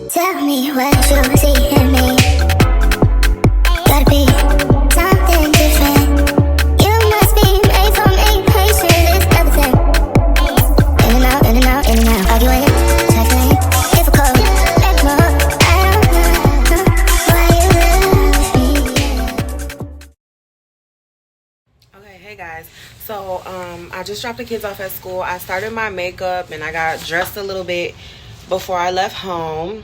Tell me what you see in me. Gotta be something different. You must be made for me. Patience is everything. In and out, in and out, in and out. Arguing, tackling, difficult. Let go. I don't know why you love me. Okay, hey guys. So I just dropped the kids off at school. I started my makeup and I got dressed a little bit before I left home.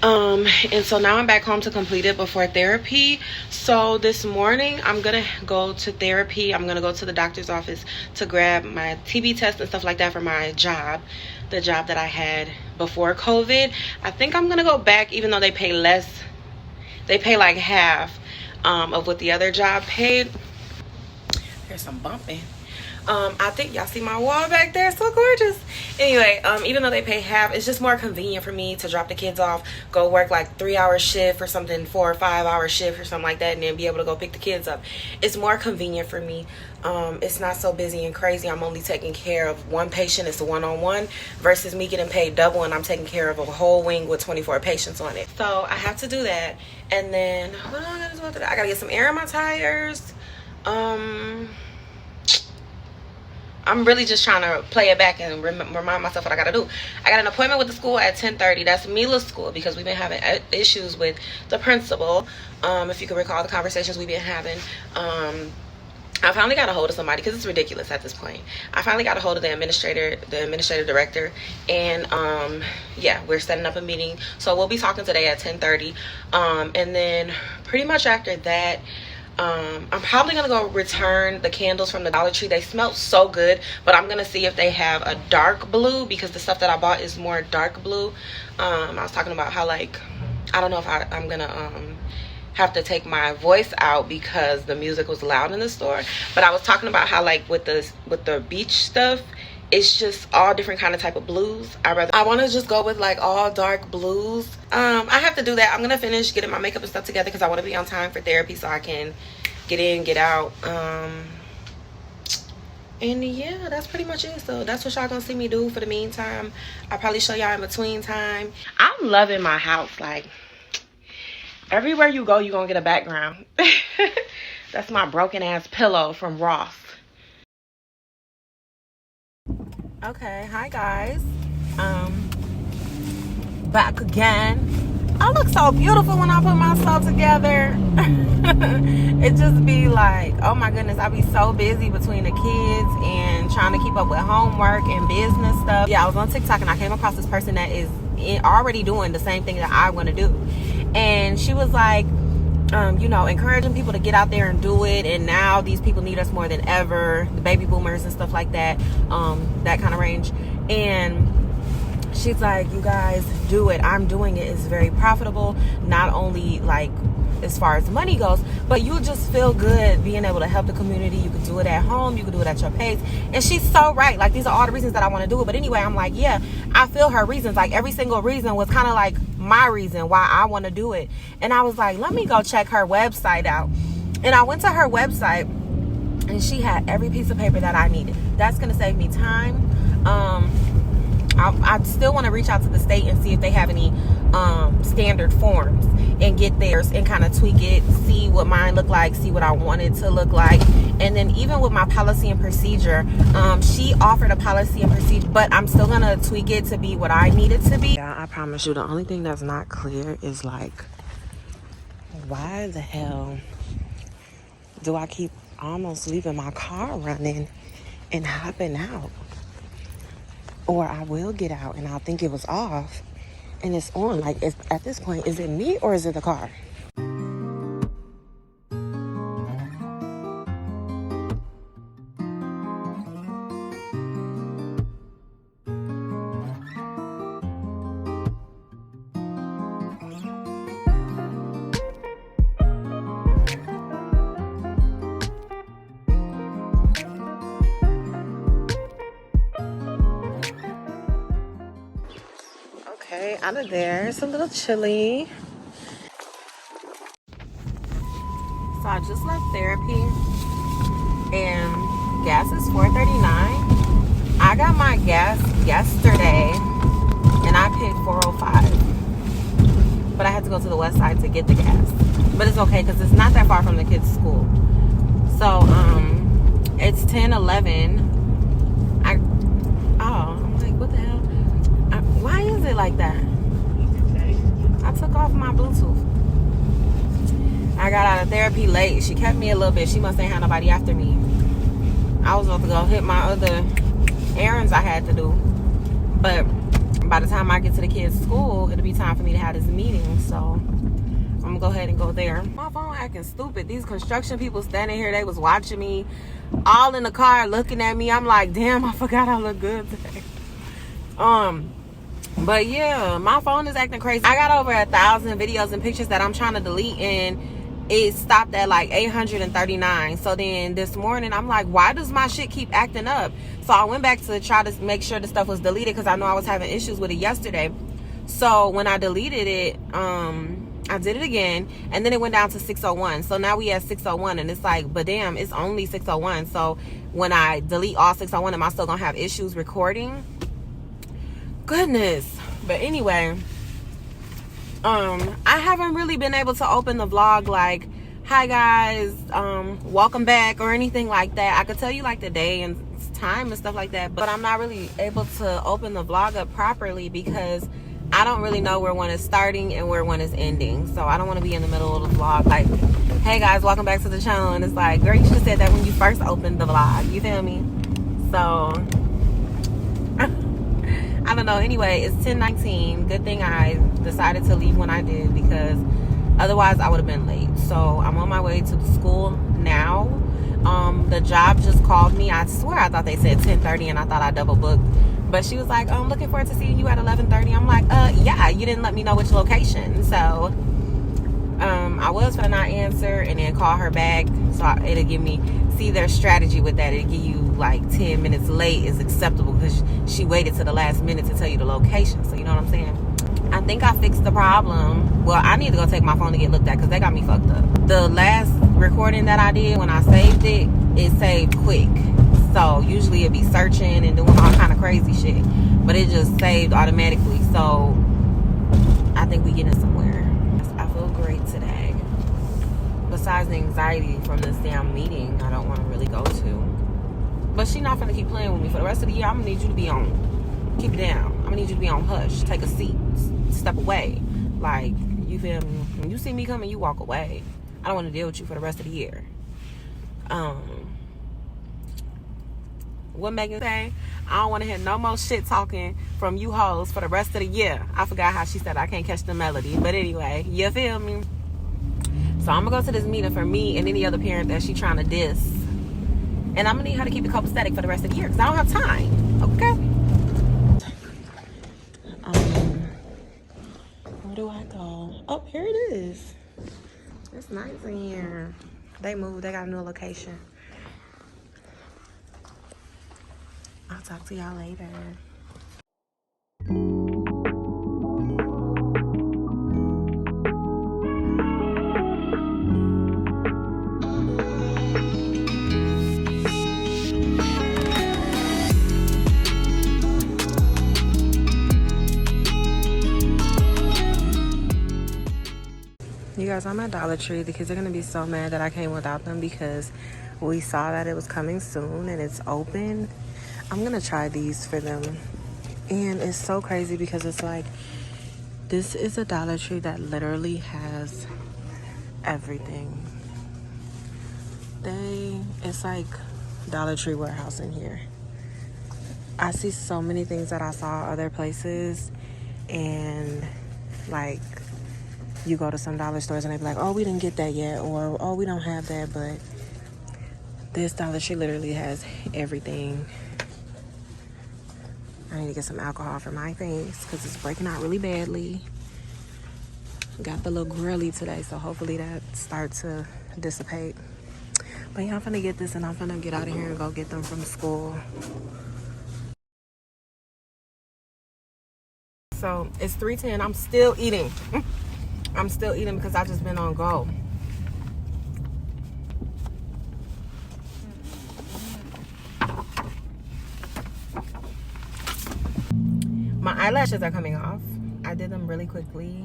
And so now I'm back home to complete it before therapy. So this morning I'm gonna go to therapy. I'm gonna go to the doctor's office to grab my TB test and stuff like that for my job, the job that I had before COVID. I think I'm gonna go back, even though they pay less. They pay like half of what the other job paid. There's some bumping. I think y'all see my wall back there, so gorgeous. Anyway, even though they pay half, it's just more convenient for me to drop the kids off, go work like 3-hour shift or something, 4 or 5 hour shift or something like that, and then be able to go pick the kids up. It's more convenient for me. It's not so busy and crazy. I'm only taking care of one patient. It's a one-on-one versus me getting paid double and I'm taking care of a whole wing with 24 patients on it. So I have to do that. And then what do I gotta do after that? I gotta get some air in my tires. I'm really just trying to play it back and remind myself what I gotta do. I got an appointment with the school at 10:30. That's Mila's school because we've been having issues with the principal. If you can recall the conversations we've been having. I finally got a hold of somebody because it's ridiculous at this point. I finally got a hold of the administrative director, and yeah, we're setting up a meeting. So we'll be talking today at 10:30, and then pretty much after that, I'm probably gonna go return the candles from the Dollar Tree. They smell so good, but I'm gonna see if they have a dark blue because the stuff that I bought is more dark blue. I was talking about how, like, I don't know if I'm gonna have to take my voice out because the music was loud in the store, but I was talking about how, like, with the beach stuff, it's just all different kind of type of blues. I want to just go with like all dark blues. I have to do that. I'm gonna finish getting my makeup and stuff together because I want to be on time for therapy so I can get in, get out. And yeah, that's pretty much it. So that's what y'all gonna see me do for the meantime. I'll probably show y'all in between time. I'm loving my house. Like, everywhere you go, you're gonna get a background. That's my broken ass pillow from Ross. Okay, hi guys. Back again. I look so beautiful when I put myself together. It just be like, oh my goodness, I be so busy between the kids and trying to keep up with homework and business stuff. Yeah, I was on TikTok and I came across this person that is already doing the same thing that I want to do. And she was like, you know, encouraging people to get out there and do it. And now these people need us more than ever, the baby boomers and stuff like that, that kind of range. And she's like, you guys do it. I'm doing it. It's very profitable, not only like as far as money goes, but you just feel good being able to help the community. You could do it at home, you could do it at your pace. And she's so right. Like, these are all the reasons that I want to do it. But anyway, I'm like, yeah, I feel her reasons. Like, every single reason was kind of like my reason why I want to do it. And I was like, let me go check her website out. And I went to her website and she had every piece of paper that I needed. That's going to save me time. I still want to reach out to the state and see if they have any standard forms and get theirs and kind of tweak it, see what mine look like, see what I want it to look like. And then even with my policy and procedure, she offered a policy and procedure, but I'm still gonna tweak it to be what I need it to be. Yeah, I promise you, the only thing that's not clear is, like, why the hell do I keep almost leaving my car running and hopping out? Or I will get out and I'll think it was off and it's on. Like, at this point, is it me or is it the car? Okay, out of there. It's a little chilly. So I just left therapy and gas is $4.39. I got my gas yesterday and I paid $4.05. to the west side to get the gas. But it's okay because it's not that far from the kids' school. So, it's 10:11. I'm like, what the hell? Why is it like that? I took off my Bluetooth. I got out of therapy late. She kept me a little bit. She must ain't had nobody after me. I was about to go hit my other errands I had to do. But by the time I get to the kids' school, it'll be time for me to have this meeting. So I'm gonna go ahead and go there. My phone acting stupid. These construction people standing here, they was watching me, all in the car looking at me. I'm like, damn, I forgot I look good today. But yeah, my phone is acting crazy. I got over 1,000 videos and pictures that I'm trying to delete, and it stopped at like 839. So then this morning I'm like, why does my shit keep acting up? So I went back to try to make sure the stuff was deleted because I know I was having issues with it yesterday. So when I deleted it, I did it again, and then it went down to 601. So now we at 601, and it's like, but damn, it's only 601. So when I delete all 601, am I still gonna have issues recording? Goodness. But anyway, I haven't really been able to open the vlog like, hi guys, welcome back, or anything like that. I could tell you like the day and time and stuff like that, but I'm not really able to open the vlog up properly because I don't really know where one is starting and where one is ending. So I don't want to be in the middle of the vlog like, hey guys, welcome back to the channel, and it's like, girl, you should have said that when you first opened the vlog, you feel me? So I don't know. Anyway, it's 10:19. Good thing I decided to leave when I did because otherwise I would have been late. So I'm on my way to the school now. The job just called me. I swear I thought they said 10:30 and I thought I double booked. But she was like, I'm looking forward to seeing you at 11:30. I'm like, yeah, you didn't let me know which location. So I was gonna not answer and then call her back. So it'll give me, see their strategy with that. It'll give you like 10 minutes late is acceptable because she waited to the last minute to tell you the location. So you know what I'm saying? I think I fixed the problem. Well, I need to go take my phone to get looked at because they got me fucked up. The last recording that I did, when I saved it, it saved quick. So usually it'd be searching and doing all kind of crazy shit, but it just saved automatically. So I think we getting somewhere. I feel great today. Besides the anxiety from this damn meeting I don't want to really go to. But she's not gonna keep playing with me for the rest of the year. I'm gonna need you to be on, keep it down. I'm gonna need you to be on hush, take a seat, step away. Like, you feel me? When you see me coming, you walk away. I don't want to deal with you for the rest of the year. What Megan say? I don't want to hear no more shit talking from you hoes for the rest of the year. I forgot how she said I can't catch the melody. But anyway, you feel me? So I'm going to go to this meeting for me and any other parent that she trying to diss. And I'm going to need her to keep it copacetic for the rest of the year because I don't have time. Okay? Where do I go? Oh, here it is. It's nice in here. They moved. They got a new location. I'll talk to y'all later. You guys, I'm at Dollar Tree because they're gonna be so mad that I came without them because we saw that it was coming soon and it's open. I'm gonna try these for them. And it's so crazy because it's like, this is a Dollar Tree that literally has everything. It's like Dollar Tree warehouse in here. I see so many things that I saw other places, and like, you go to some dollar stores and they be like, oh, we didn't get that yet, or oh, we don't have that. But this Dollar Tree literally has everything. I need to get some alcohol for my face because it's breaking out really badly. Got the little grilly today, so hopefully that starts to dissipate. But yeah, I'm finna get this and I'm finna get out of here and go get them from school. So it's 3:10. I'm still eating. I'm still eating because I just been on go. My eyelashes are coming off. I did them really quickly.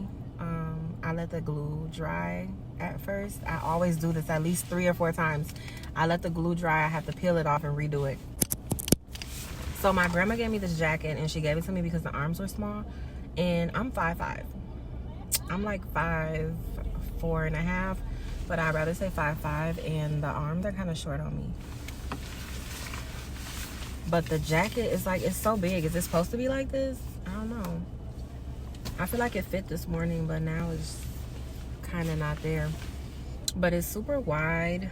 I let the glue dry at first. I always do this at least 3 or 4 times. I let the glue dry. I have to peel it off and redo it. So my grandma gave me this jacket, and she gave it to me because the arms were small, and I'm 5'5". I'm like 5'4.5", but I'd rather say 5'5", and the arms are kind of short on me. But the jacket is like, it's so big. Is it supposed to be like this? I don't know. I feel like it fit this morning, but now it's kind of not there. But it's super wide.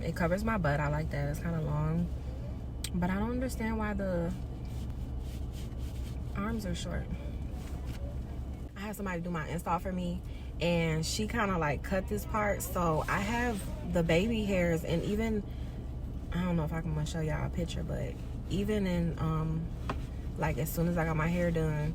It covers my butt. I like that. It's kind of long. But I don't understand why the arms are short. I had somebody do my install for me, and she kind of like cut this part. So I have the baby hairs, and even, I don't know if I can show y'all a picture, but even in, like as soon as I got my hair done,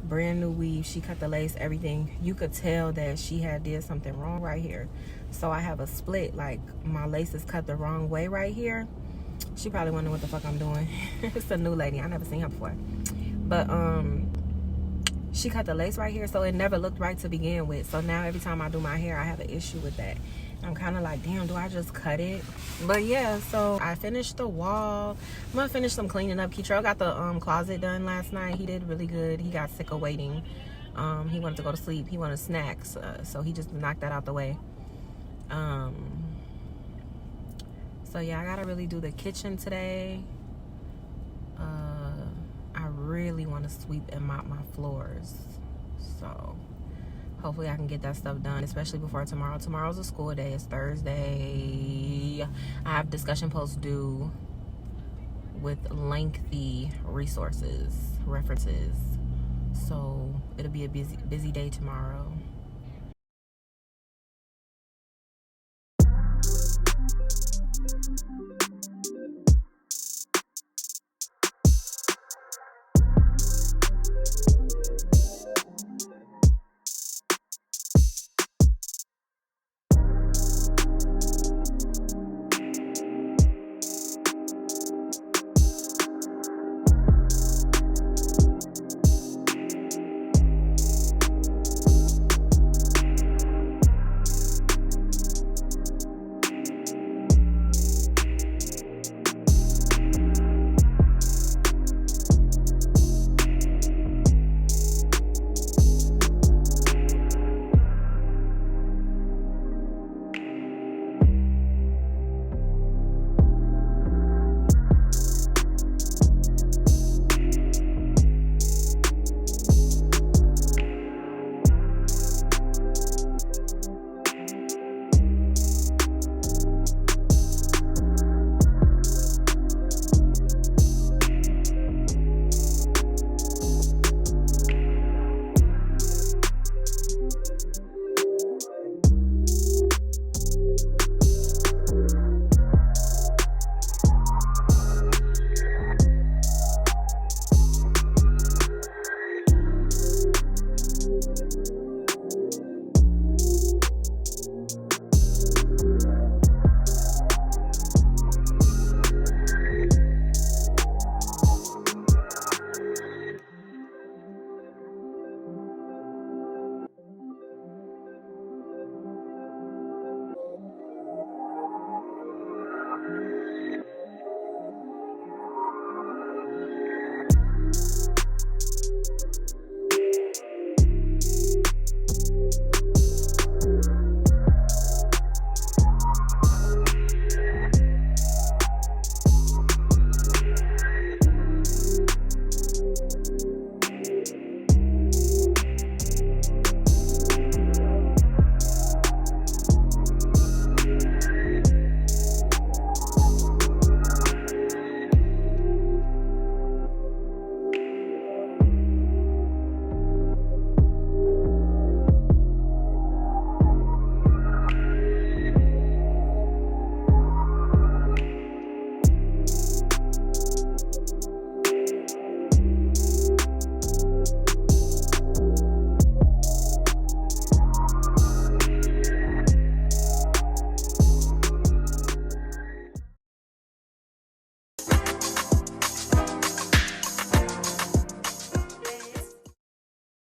brand new weave, she cut the lace, everything, you could tell that she had did something wrong right here. So I have a split, like my lace is cut the wrong way right here. She probably wondering what the fuck I'm doing. It's a new lady, I never seen her before. But she cut the lace right here, so it never looked right to begin with. So now every time I do my hair, I have an issue with that. I'm kind of like, damn, do I just cut it? But yeah, so I finished the wall. I'm gonna finish some cleaning up. Keetrell got the closet done last night. He did really good. He got sick of waiting. He wanted to go to sleep. He wanted snacks, so he just knocked that out the way. So yeah, I gotta really do the kitchen today. I really want to sweep and mop my floors, so hopefully I can get that stuff done, especially before tomorrow. Tomorrow's a school day. It's Thursday. I have discussion posts due with lengthy references, so it'll be a busy day tomorrow.